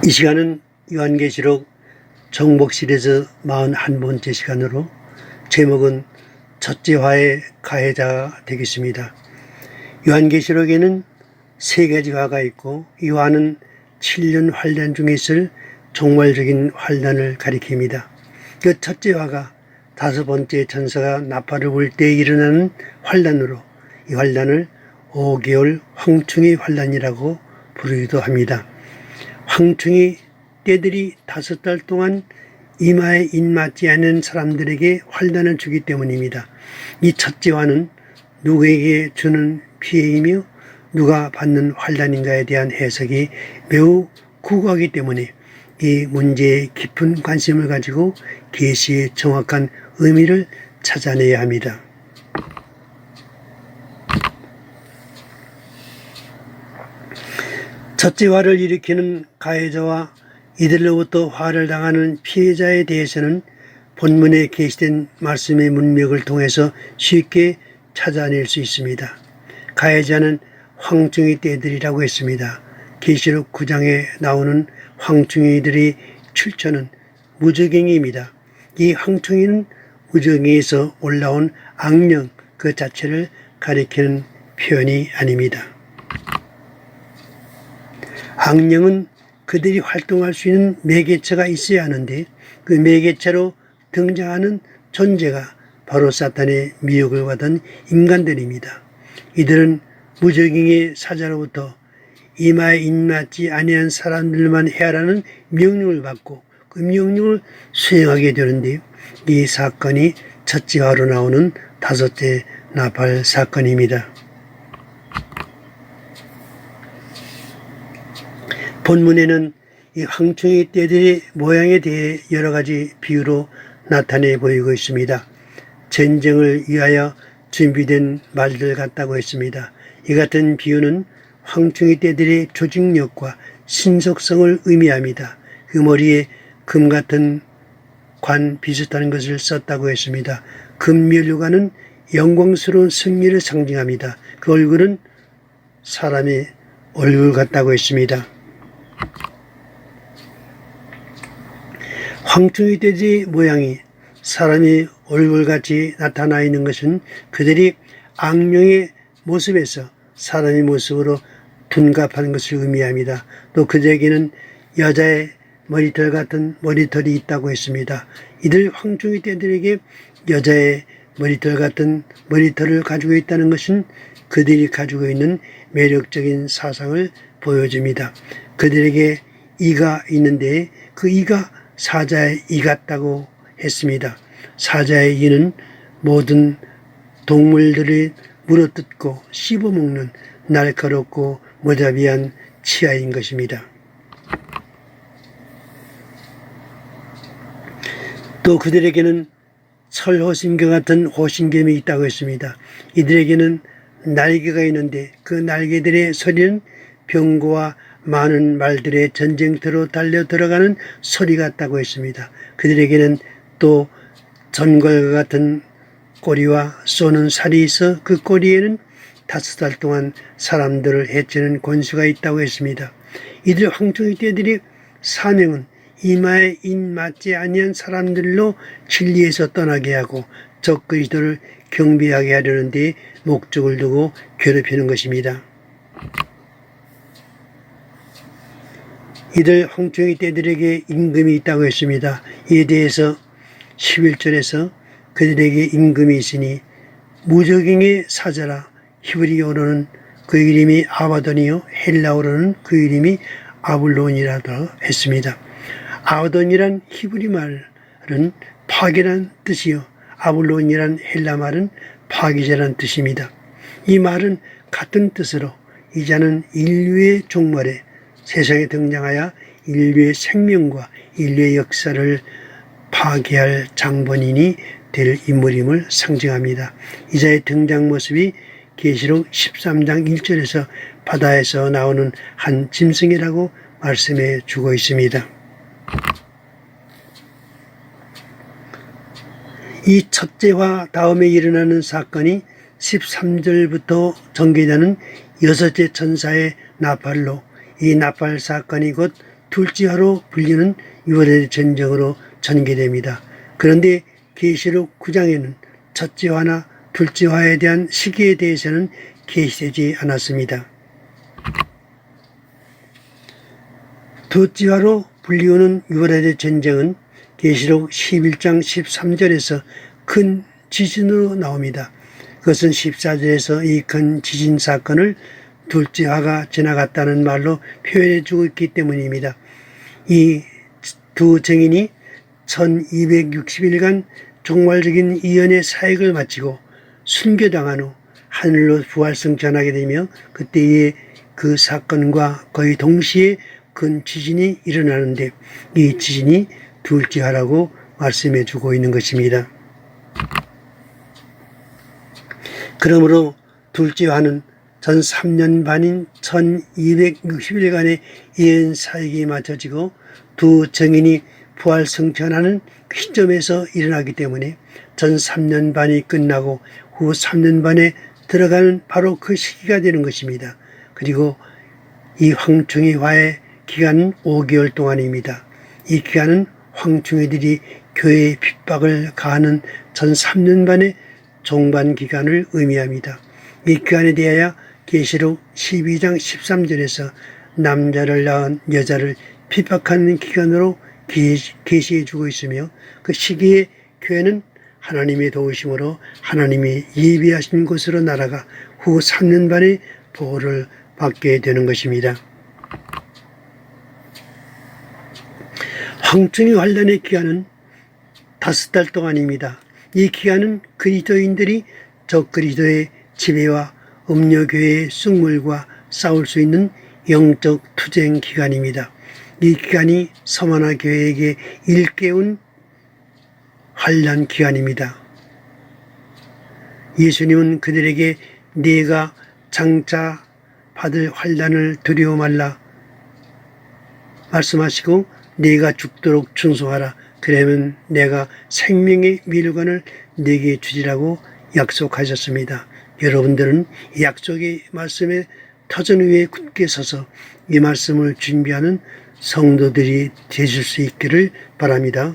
이 시간은 요한계시록 정복 시리즈 41번째 시간으로 제목은 첫째 화의 가해자가 되겠습니다. 요한계시록에는 세 가지 화가 있고 이 화는 7년 환란 중에 있을 종말적인 환란을 가리킵니다. 그 첫째 화가 다섯 번째 천사가 나팔을 불 때 일어나는 환란으로 이 환란을 5개월 황충의 환란이라고 부르기도 합니다. 황충이 떼들이 5달 동안 이마에 입맞지 않은 사람들에게 환란을 주기 때문입니다. 이 첫째 화는 누구에게 주는 피해이며 누가 받는 환란인가에 대한 해석이 매우 국어하기 때문에 이 문제에 깊은 관심을 가지고 계시의 정확한 의미를 찾아내야 합니다. 첫째 화를 일으키는 가해자와 이들로부터 화를 당하는 피해자에 대해서는 본문에 게시된 말씀의 문맥을 통해서 쉽게 찾아낼 수 있습니다. 가해자는 황충이 떼들이라고 했습니다. 계시록 9장에 나오는 황충이들의 출처는 무저갱이입니다. 이 황충이는 무저갱이에서 올라온 악령 그 자체를 가리키는 표현이 아닙니다. 악령은 그들이 활동할 수 있는 매개체가 있어야 하는데 그 매개체로 등장하는 존재가 바로 사탄의 미혹을 받은 인간들입니다. 이들은 무저갱이의 사자로부터 이마에 입맞지 아니한 사람들만 해하라는 명령을 받고 그 명령을 수행하게 되는데 이 사건이 첫째 화로 나오는 다섯째 나팔 사건입니다. 본문에는 이 황충이 떼들의 모양에 대해 여러 가지 비유로 나타내 보이고 있습니다. 전쟁을 위하여 준비된 말들 같다고 했습니다. 이 같은 비유는 황충이 떼들의 조직력과 신속성을 의미합니다. 그 머리에 금 같은 관 비슷한 것을 썼다고 했습니다. 금면류관은 영광스러운 승리를 상징합니다. 그 얼굴은 사람의 얼굴 같다고 했습니다. 황충이 떼들의 모양이 사람의 얼굴같이 나타나 있는 것은 그들이 악령의 모습에서 사람의 모습으로 둔갑한 것을 의미합니다. 또 그들에게는 여자의 머리털 같은 머리털이 있다고 했습니다. 이들 황충이 떼들에게 여자의 머리털 같은 머리털을 가지고 있다는 것은 그들이 가지고 있는 매력적인 사상을 보여줍니다. 그들에게 이가 있는데 그 이가 사자의 이 같다고 했습니다. 사자의 이는 모든 동물들이 물어뜯고 씹어먹는 날카롭고 무자비한 치아인 것입니다. 또 그들에게는 철호심경 같은 호심경이 있다고 했습니다. 이들에게는 날개가 있는데 그 날개들의 소리는 병거와 많은 말들의 전쟁터로 달려 들어가는 소리 같다고 했습니다. 그들에게는 또 전갈과 같은 꼬리와 쏘는 살이 있어 그 꼬리에는 5달 동안 사람들을 해치는 권수가 있다고 했습니다. 이들 황충이 떼들의 사명은 이마에 입맞지 아니한 사람들로 진리에서 떠나게 하고 적 그리스도를 경배하게 하려는 데 목적을 두고 괴롭히는 것입니다. 이들 황충이 떼들에게 임금이 있다고 했습니다. 이에 대해서 11절에서 그들에게 임금이 있으니 무저갱의 사자라 히브리어로는 그 이름이 아바돈이요 헬라어로는 그 이름이 아블론이라고 했습니다. 아바돈이란 히브리 말은 파괴란 뜻이요 아블론이란 헬라 말은 파괴자란 뜻입니다. 이 말은 같은 뜻으로 이 자는 인류의 종말에 세상에 등장하여 인류의 생명과 인류의 역사를 파괴할 장본인이 될 인물임을 상징합니다. 이자의 등장 모습이 계시록 13장 1절에서 바다에서 나오는 한 짐승이라고 말씀해 주고 있습니다. 이 첫째 화 다음에 일어나는 사건이 13절부터 전개되는 여섯째 천사의 나팔로 이 나팔 사건이 곧 둘째화로 불리는 유월의 전쟁으로 전개됩니다. 그런데 계시록 9장에는 첫째화나 둘째화에 대한 시기에 대해서는 계시되지 않았습니다. 둘째화로 불리우는 유월의 전쟁은 계시록 11장 13절에서 큰 지진으로 나옵니다. 그것은 14절에서 이 큰 지진 사건을 둘째화가 지나갔다는 말로 표현해 주고 있기 때문입니다. 이 두 증인이 1260일간 종말적인 이언의 사역을 마치고 순교당한 후 하늘로 부활승천하게 되며 그때의 그 사건과 거의 동시에 큰 지진이 일어나는데 이 지진이 둘째화라고 말씀해 주고 있는 것입니다. 그러므로 둘째화는 전 3년 반인 1260일간의 예언 사역이 마쳐지고 두 증인이 부활 승천하는 그 시점에서 일어나기 때문에 전 3년 반이 끝나고 후 3년 반에 들어가는 바로 그 시기가 되는 것입니다. 그리고 이 황충이화의 기간은 5개월 동안입니다. 이 기간은 황충이들이 교회의 핍박을 가하는 전 3년 반의 종반 기간을 의미합니다. 이 기간에 대하여 계시록 12장 13절에서 남자를 낳은 여자를 핍박하는 기간으로 계시해 주고 있으며 그 시기에 교회는 하나님의 도우심으로 하나님이 예비하신 곳으로 날아가 후 3년 반의 보호를 받게 되는 것입니다. 황충이 환란의 기간은 5달 동안입니다. 이 기간은 그리스도인들이 적그리스도의 지배와 음료교회의 쑥물과 싸울 수 있는 영적 투쟁 기간입니다. 이 기간이 서머나 교회에게 일깨운 환란 기간입니다. 예수님은 그들에게 네가 장차 받을 환란을 두려워 말라 말씀하시고 네가 죽도록 충성하라. 그러면 내가 생명의 밀관을 네게 주리라고 약속하셨습니다. 여러분들은 이 약속의 말씀에 터전 위에 굳게 서서 이 말씀을 준비하는 성도들이 되실 수 있기를 바랍니다.